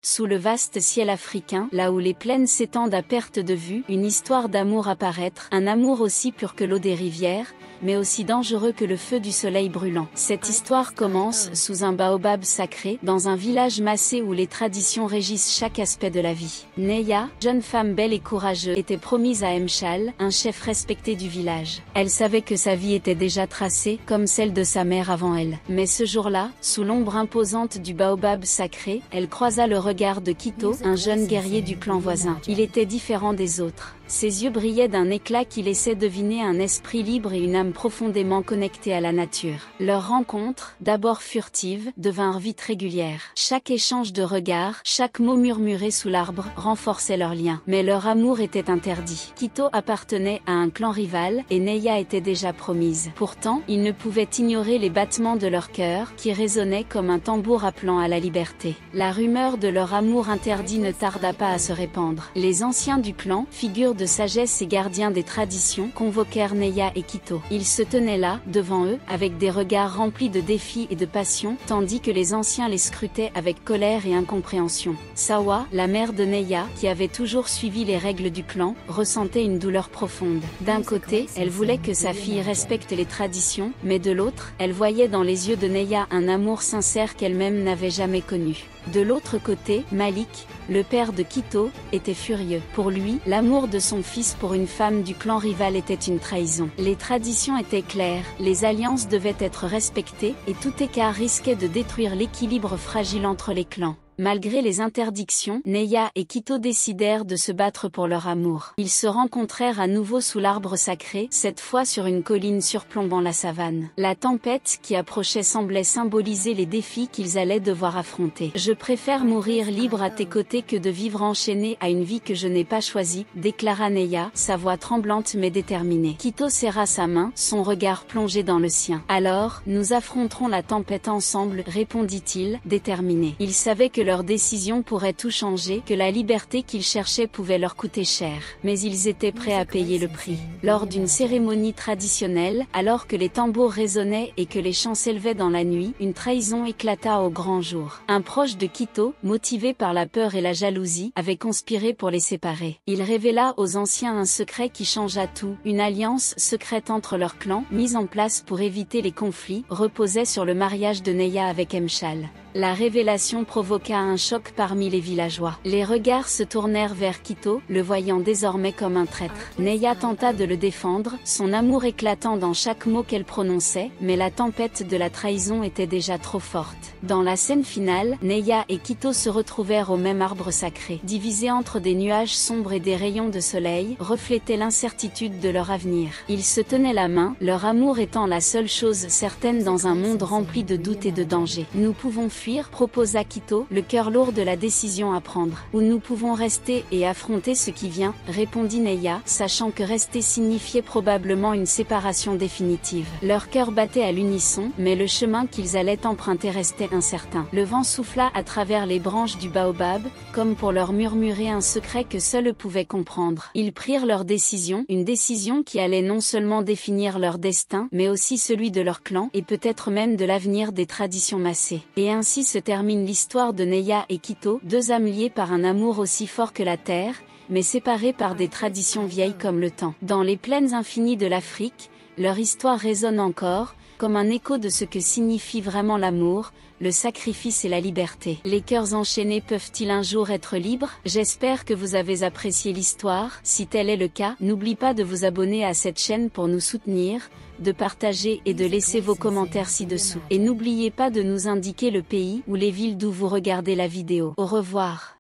Sous le vaste ciel africain, là où les plaines s'étendent à perte de vue, une histoire d'amour apparaître, un amour aussi pur que l'eau des rivières, mais aussi dangereux que le feu du soleil brûlant. Cette histoire commence sous un baobab sacré, dans un village massé où les traditions régissent chaque aspect de la vie. Neya, jeune femme belle et courageuse, était promise à Mchal, un chef respecté du village. Elle savait que sa vie était déjà tracée, comme celle de sa mère avant elle. Mais ce jour-là, sous l'ombre imposante du baobab sacré, elle croisa le regard de Kito, un jeune guerrier du clan voisin. Il était différent des autres. Ses yeux brillaient d'un éclat qui laissait deviner un esprit libre et une âme profondément connectée à la nature. Leur rencontre, d'abord furtive, devinrent vite régulière. Chaque échange de regards, chaque mot murmuré sous l'arbre, renforçait leur lien. Mais leur amour était interdit. Kito appartenait à un clan rival, et Neya était déjà promise. Pourtant, ils ne pouvaient ignorer les battements de leur cœur, qui résonnaient comme un tambour appelant à la liberté. La rumeur de leur amour interdit ne tarda pas à se répandre. Les anciens du clan, figures de sagesse et gardiens des traditions, convoquèrent Neya et Kito. Ils se tenaient là, devant eux, avec des regards remplis de défis et de passion, tandis que les anciens les scrutaient avec colère et incompréhension. Sawa, la mère de Neya, qui avait toujours suivi les règles du clan, ressentait une douleur profonde. D'un côté, elle voulait que sa fille respecte les traditions, mais de l'autre, elle voyait dans les yeux de Neya un amour sincère qu'elle-même n'avait jamais connu. De l'autre côté, Malik, le père de Kito, était furieux. Pour lui, l'amour de son fils pour une femme du clan rival était une trahison. Les traditions étaient claires, les alliances devaient être respectées, et tout écart risquait de détruire l'équilibre fragile entre les clans. Malgré les interdictions, Neya et Kito décidèrent de se battre pour leur amour. Ils se rencontrèrent à nouveau sous l'arbre sacré, cette fois sur une colline surplombant la savane. La tempête qui approchait semblait symboliser les défis qu'ils allaient devoir affronter. « Je préfère mourir libre à tes côtés que de vivre enchaîné à une vie que je n'ai pas choisie », déclara Neya, sa voix tremblante mais déterminée. Kito serra sa main, son regard plongé dans le sien. « Alors, nous affronterons la tempête ensemble », répondit-il, déterminé. Il savait que leur décision pourrait tout changer, que la liberté qu'ils cherchaient pouvait leur coûter cher. Mais ils étaient prêts à payer le prix. Lors d'une cérémonie traditionnelle, alors que les tambours résonnaient et que les chants s'élevaient dans la nuit, une trahison éclata au grand jour. Un proche de Kito, motivé par la peur et la jalousie, avait conspiré pour les séparer. Il révéla aux anciens un secret qui changea tout. Une alliance secrète entre leurs clans, mise en place pour éviter les conflits, reposait sur le mariage de Neya avec Mchal. La révélation provoqua un choc parmi les villageois. Les regards se tournèrent vers Kito, le voyant désormais comme un traître. Neya tenta de le défendre, son amour éclatant dans chaque mot qu'elle prononçait, mais la tempête de la trahison était déjà trop forte. Dans la scène finale, Neya et Kito se retrouvèrent au même arbre sacré. Divisés entre des nuages sombres et des rayons de soleil, reflétaient l'incertitude de leur avenir. Ils se tenaient la main, leur amour étant la seule chose certaine dans un monde rempli de doutes et de dangers. Nous pouvons fuir, proposa Kito, le cœur lourd de la décision à prendre. Ou nous pouvons rester et affronter ce qui vient, répondit Neya, sachant que rester signifiait probablement une séparation définitive. Leur cœur battait à l'unisson, mais le chemin qu'ils allaient emprunter restait incertain. Le vent souffla à travers les branches du baobab, comme pour leur murmurer un secret que seuls eux pouvaient comprendre. Ils prirent leur décision, une décision qui allait non seulement définir leur destin, mais aussi celui de leur clan, et peut-être même de l'avenir des traditions massées. Et ainsi se termine l'histoire de Neya et Kito, deux âmes liées par un amour aussi fort que la terre, mais séparées par des traditions vieilles comme le temps. Dans les plaines infinies de l'Afrique, leur histoire résonne encore, comme un écho de ce que signifie vraiment l'amour, le sacrifice et la liberté. Les cœurs enchaînés peuvent-ils un jour être libres? J'espère que vous avez apprécié l'histoire. Si tel est le cas, n'oubliez pas de vous abonner à cette chaîne pour nous soutenir, de partager et de laisser vos commentaires ci-dessous. Et n'oubliez pas de nous indiquer le pays ou les villes d'où vous regardez la vidéo. Au revoir.